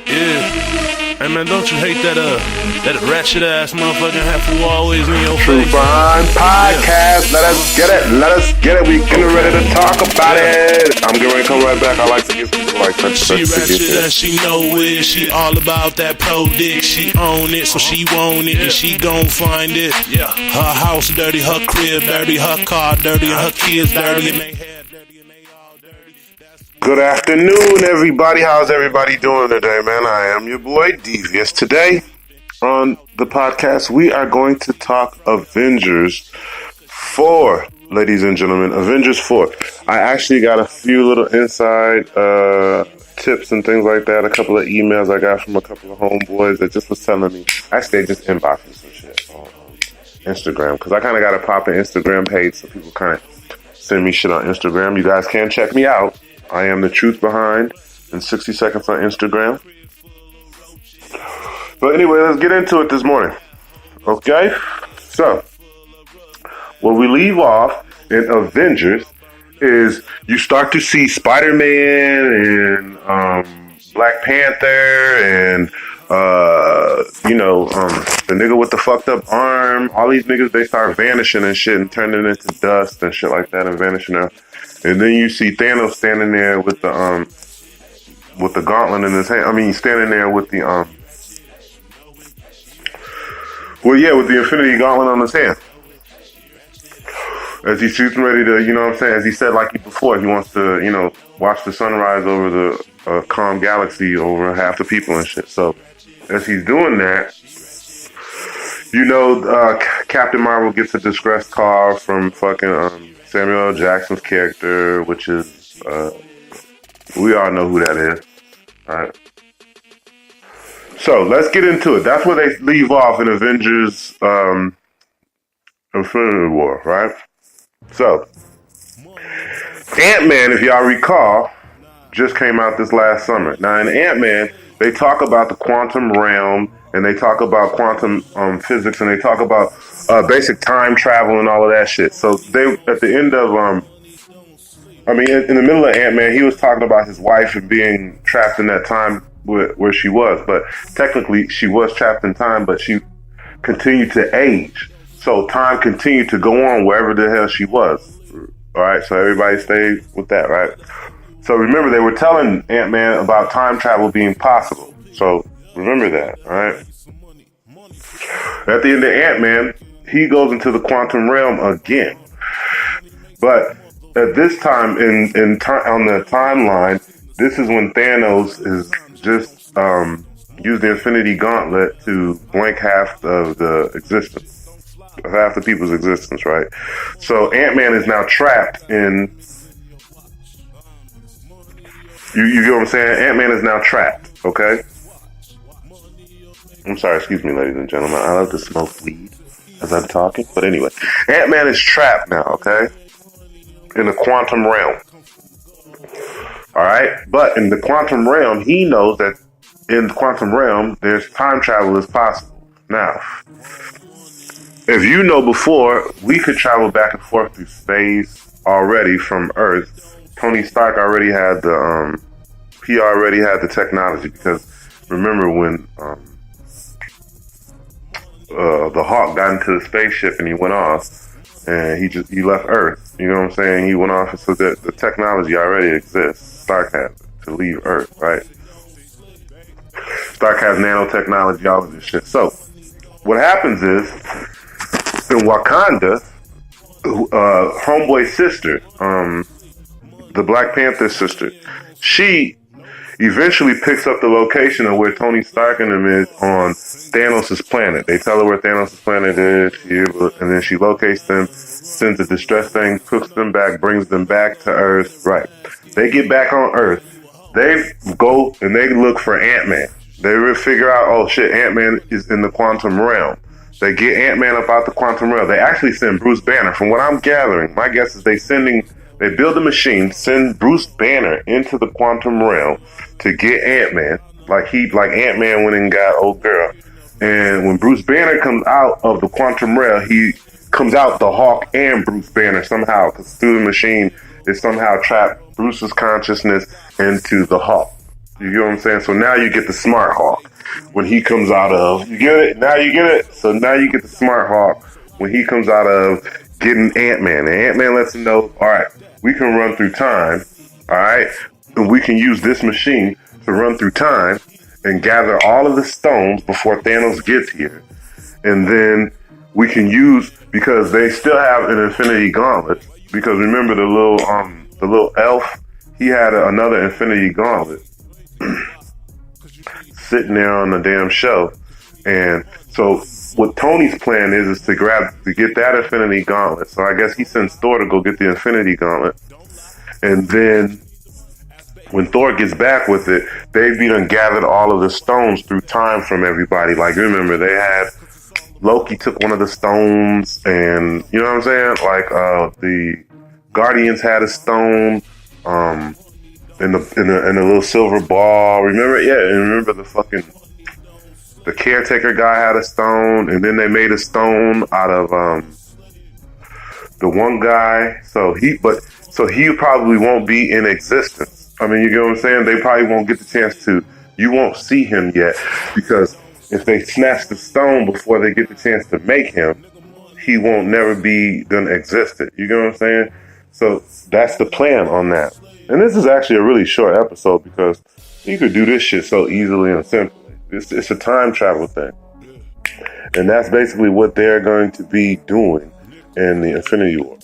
Yeah. Hey man, don't you hate that ratchet ass motherfucking hat who always in your Truth face? Behind Podcast. Yeah. Let us get it. We getting ready to talk about it. I'm getting ready to come right back. I like to get people like that. She ratchet and she know it. She all about that pro dick. She own it, so she want it, and she gon' find it. Yeah. Her house dirty, her crib dirty, her car dirty, and her kids dirty, and they hair dirty, and they all dirty. Good afternoon, everybody. How's everybody doing today, man? I am your boy Devious. Today on the podcast, we are going to talk Avengers 4, ladies and gentlemen. Avengers 4. I actually got a few little inside tips and things like that. A couple of emails I got from a couple of homeboys that just was telling me. Actually, they just inboxed me some shit on Instagram, because I kind of got a poppin' Instagram page, so people kind of send me shit on Instagram. You guys can check me out. I am the truth behind in 60 seconds on Instagram. But anyway, let's get into it this morning. Okay? So, where we leave off in Avengers is you start to see Spider-Man and Black Panther and the nigga with the fucked up arm. All these niggas, they start vanishing and shit and turning into dust and shit like that and vanishing out. And then you see Thanos standing there with the gauntlet in his hand. I mean, standing there with the with the Infinity Gauntlet on his hand. As he's shooting ready to, you know what I'm saying? As he said like before, he wants to, watch the sunrise over the calm galaxy over half the people and shit. So as he's doing that, Captain Marvel gets a distress call from fucking Samuel L. Jackson's character, which is, we all know who that is. Alright. So, let's get into it. That's where they leave off in Avengers, Infintywar, right? So, Ant-Man, if y'all recall, just came out this last summer. Now, in Ant-Man, they talk about the quantum realm, and they talk about quantum physics, and they talk about basic time travel and all of that shit. So they, at the end of, in the middle of Ant-Man, he was talking about his wife and being trapped in that time where she was. But technically, she was trapped in time, but she continued to age. So time continued to go on wherever the hell she was. All right, so everybody stayed with that, right? So remember, they were telling Ant-Man about time travel being possible. So remember that, all right? At the end of Ant-Man, he goes into the quantum realm again. But at this time on the timeline, this is when Thanos is just used the Infinity Gauntlet to blank half of the existence, half the people's existence, right? So Ant-Man is now trapped in. You get what I'm saying? Ant-Man is now trapped. Okay. I'm sorry, excuse me, ladies and gentlemen. I love to smoke weed as I'm talking. But anyway, Ant-Man is trapped now, okay? In the quantum realm. Alright? But in the quantum realm, he knows that in the quantum realm, there's time travel is possible. Now, if you know before, we could travel back and forth through space already from Earth. Tony Stark already had the technology, because remember when the Hawk got into the spaceship and he went off, and he left Earth. You know what I'm saying? He went off, so that the technology already exists. Stark has to leave Earth, right? Stark has nanotechnology, all of this shit. So what happens is in Wakanda, homeboy's sister, the Black Panther sister, she eventually picks up the location of where Tony Stark and them is on Thanos' planet. They tell her where Thanos' planet is, and then she locates them, sends a distress thing, puts them back, brings them back to Earth. Right. They get back on Earth. They go and they look for Ant-Man. They figure out, oh shit, Ant-Man is in the quantum realm. They get Ant-Man up out the quantum realm. They actually send Bruce Banner. From what I'm gathering, my guess is they build a machine, send Bruce Banner into the quantum realm to get Ant-Man, like Ant-Man went and got old girl. And when Bruce Banner comes out of the quantum realm, he comes out the Hawk and Bruce Banner somehow, because through the machine, it somehow trapped Bruce's consciousness into the Hawk. You get what I'm saying? So now you get the Smart Hawk when he comes out of. You get it? Now you get it? So now you get the Smart Hawk when he comes out of getting Ant-Man. And Ant-Man lets him know, all right, we can run through time, all right? And we can use this machine to run through time and gather all of the stones before Thanos gets here. And then we can use, because they still have an Infinity Gauntlet, because remember the little elf, he had another Infinity Gauntlet sitting there on the damn show. And so what Tony's plan is to get that Infinity Gauntlet. So I guess he sends Thor to go get the Infinity Gauntlet. And then when Thor gets back with it, they've done gathered all of the stones through time from everybody. Like, remember, they had Loki took one of the stones, and you know what I'm saying? Like, the Guardians had a stone, in the little silver ball. Remember? Yeah, and remember the caretaker guy had a stone, and then they made a stone out of the one guy. So he probably won't be in existence. I mean, you get what I'm saying? They probably won't get the chance to. You won't see him yet, because if they snatch the stone before they get the chance to make him, he won't never be gonna exist. You get what I'm saying? So that's the plan on that. And this is actually a really short episode because you could do this shit so easily and simply. It's a time travel thing. And that's basically what they're going to be doing in the Infinity War.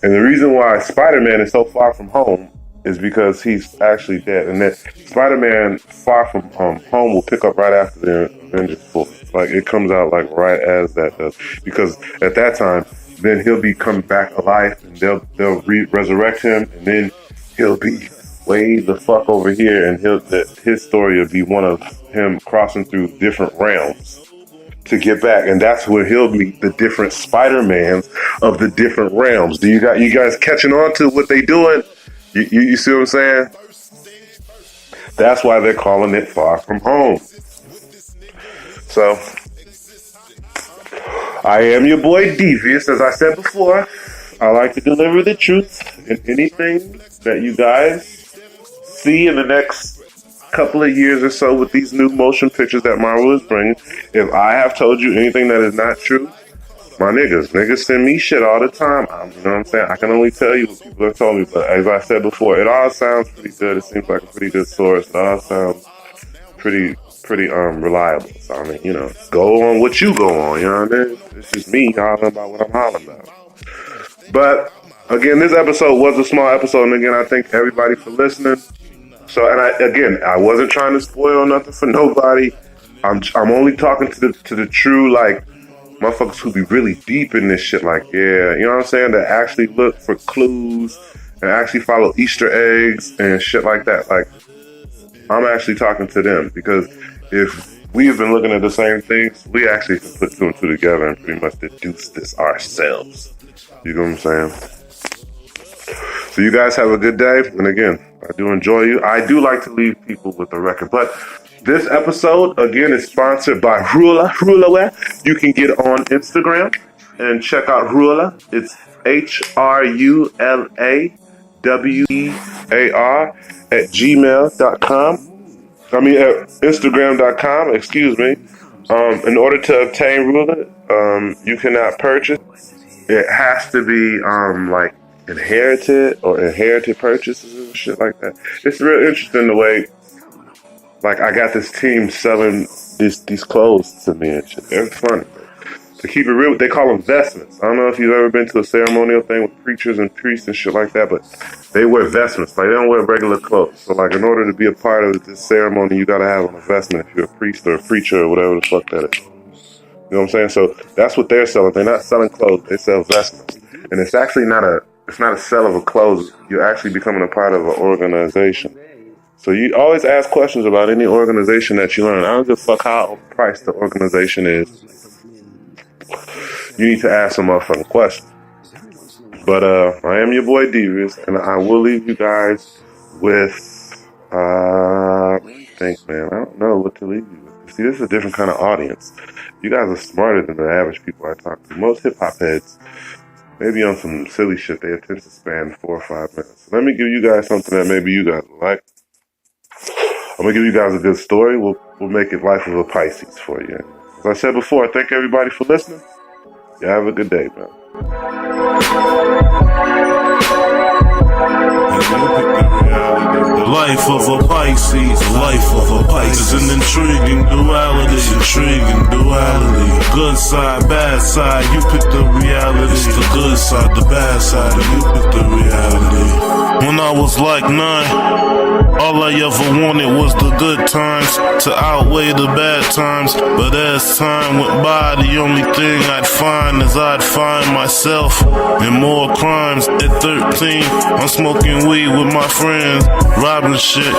And the reason why Spider-Man is so far from home is because he's actually dead. And that Spider-Man Far From Home will pick up right after the Avengers 4. Like, it comes out like right as that does. Because at that time, then he'll be coming back alive, and they'll resurrect him, and then he'll be way the fuck over here, and his story will be one of him crossing through different realms to get back, and that's where he'll meet the different Spider-Mans of the different realms. Do you guys catching on to what they doing? You see what I'm saying? That's why they're calling it Far From Home. So, I am your boy Devious. As I said before, I like to deliver the truth in anything that you guys see in the next couple of years or so with these new motion pictures that Marvel is bringing. If I have told you anything that is not true, my niggas send me shit all the time. You know what I'm saying? I can only tell you what people have told me, but as I said before, it all sounds pretty good. It seems like a pretty good source. It all sounds pretty reliable. So I mean, you know, go on what you go on. You know what I mean? It's just me hollering about what I'm hollering about. But again, this episode was a small episode, and again, I thank everybody for listening. So, and I wasn't trying to spoil nothing for nobody. I'm only talking to the true, like, motherfuckers who be really deep in this shit. Like, yeah, you know what I'm saying? That actually look for clues and actually follow Easter eggs and shit like that. Like, I'm actually talking to them, because if we've been looking at the same things, we actually can put two and two together and pretty much deduce this ourselves. You know what I'm saying? So you guys have a good day. And again, I do enjoy you. I do like to leave people with a record. But this episode, again, is sponsored by Rulaware. You can get on Instagram and check out Rula. It's HRULAWEAR at gmail.com. I mean, at Instagram.com, excuse me. In order to obtain Rula, you cannot purchase. It has to be, like, inherited purchases and shit like that. It's real interesting the way, like, I got this team selling these clothes to me and shit. They're funny. To keep it real, they call them vestments. I don't know if you've ever been to a ceremonial thing with preachers and priests and shit like that, but they wear vestments. Like, they don't wear regular clothes. So, like, in order to be a part of this ceremony, you gotta have on a vestment if you're a priest or a preacher or whatever the fuck that is. You know what I'm saying? So that's what they're selling. They're not selling clothes. They sell vestments. And it's actually not a sell of a clothes. You're actually becoming a part of an organization. So you always ask questions about any organization that you learn. I don't give a fuck how priced the organization is. You need to ask some motherfucking questions. But I am your boy Devious, and I will leave you guys with I don't know what to leave you with. See, this is a different kind of audience. You guys are smarter than the average people I talk to. Most hip-hop heads, maybe on some silly shit, they attempt to span 4 or 5 minutes. Let me give you guys something that maybe you guys will like. I'm gonna give you guys a good story. We'll make it Life of a Pisces for you. As I said before, thank everybody for listening. You have a good day, man. The life of a Pisces, the life of a Pisces is an intriguing duality. Good side, bad side, you pick the reality. It's the good side, the bad side, and you pick the reality. When I was like 9, all I ever wanted was the good times to outweigh the bad times. But as time went by, the only thing I'd find is I'd find myself in more crimes. At 13, I'm smoking weed with my friends, robbing shit,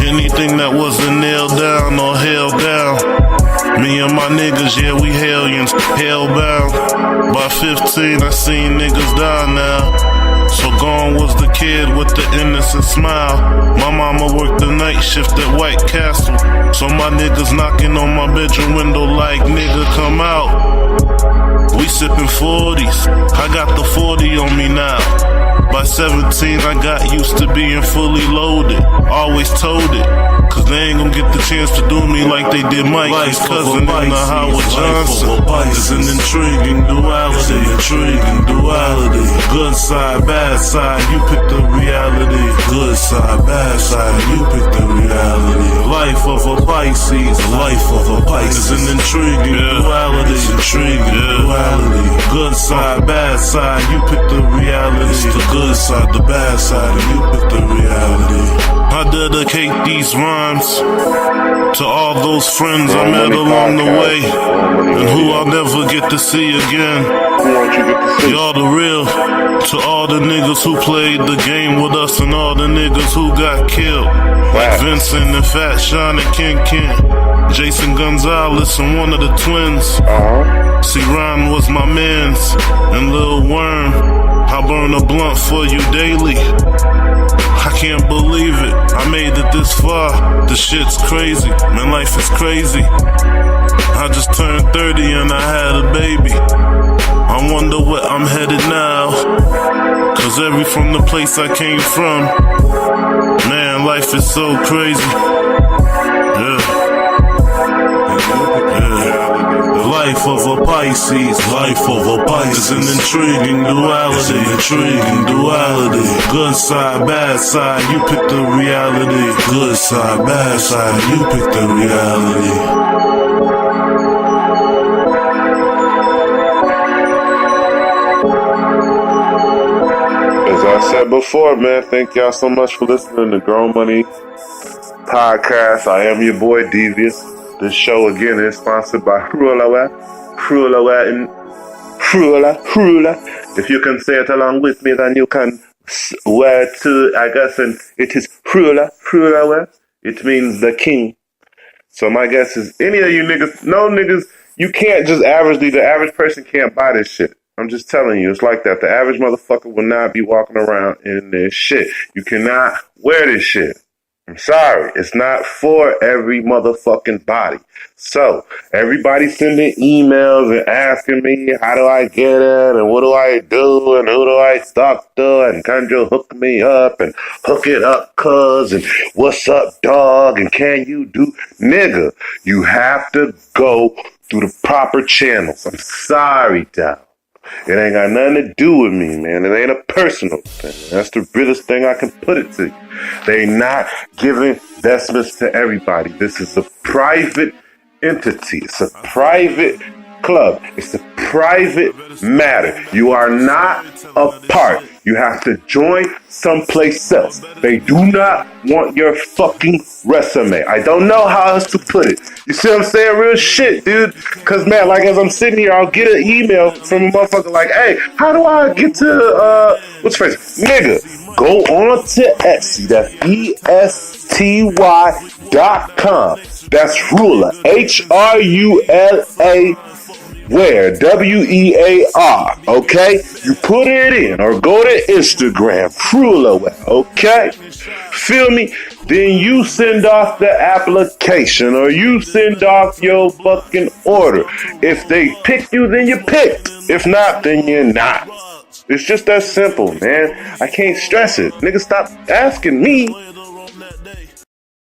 anything that wasn't nailed down or held down. Me and my niggas, yeah, we hellions, hellbound. By 15, I seen niggas die now. So gone was the kid with the innocent smile. My mama worked the night shift at White Castle, so my niggas knocking on my bedroom window like, nigga, come out. We sippin' 40s, I got the 40 on me now. By 17, I got used to being fully loaded. Always told it, cause they ain't gonna get the chance to do me like they did Mike, his cousin in the Howard Johnson. It's an intriguing duality. Good side, bad side, you pick the reality. Good side, bad side, you pick the reality. Life of a Pisces, the life of a Pisces is an intriguing duality. Good side, bad side, you pick the reality. It's the good side, the bad side, and you pick the reality. I dedicate these rhymes to all those friends I met along the way, and who I'll never get to see again. Y'all the real. To all the niggas who played the game with us, and all the niggas who got killed, like Vincent and Fat Sean and Ken Ken, Jason Gonzalez and one of the twins. See, Ron was my mans, and Lil Worm, I burn a blunt for you daily. I can't believe it, I made it this far. The shit's crazy, man, life is crazy. I just turned 30 and I had a baby. I wonder where I'm headed now, cause every from the place I came from, man, life is so crazy. The life of a Pisces, is an intriguing duality. Good side, bad side, you pick the reality. Good side, bad side, you pick the reality. As I said before, man, thank y'all so much for listening to Grown Money Podcast. I am your boy Devious. This show again is sponsored by Frula. If you can say it along with me, then you can swear to, I guess, and it is Frula. It means the king. So my guess is any of you niggas, no niggas, you can't just the average person can't buy this shit. I'm just telling you, it's like that. The average motherfucker will not be walking around in this shit. You cannot wear this shit. I'm sorry. It's not for every motherfucking body. So, everybody sending emails and asking me, how do I get it? And what do I do? And who do I talk to? And can you hook me up? And hook it up, cuz? And what's up, dog? And can you do? Nigga, you have to go through the proper channels. I'm sorry, dog. It ain't got nothing to do with me, man. It ain't a personal thing. That's the realest thing I can put it to you. They not giving investments to everybody. This is a private entity. It's a private club. It's a private matter. You are not a part. You have to join someplace else. They do not want your fucking resume. I don't know how else to put it. You see what I'm saying? Real shit, dude. Cause man, like as I'm sitting here, I'll get an email from a motherfucker like, hey, how do I get to, what's the phrase? Nigga, go on to Etsy. That's ESTY.com. That's Frula. HRULA. Where? WEAR, okay? You put it in or go to Instagram, Frula, okay? Feel me? Then you send off the application or you send off your fucking order. If they pick you, then you picked. If not, then you're not. It's just that simple, man. I can't stress it. Nigga, stop asking me.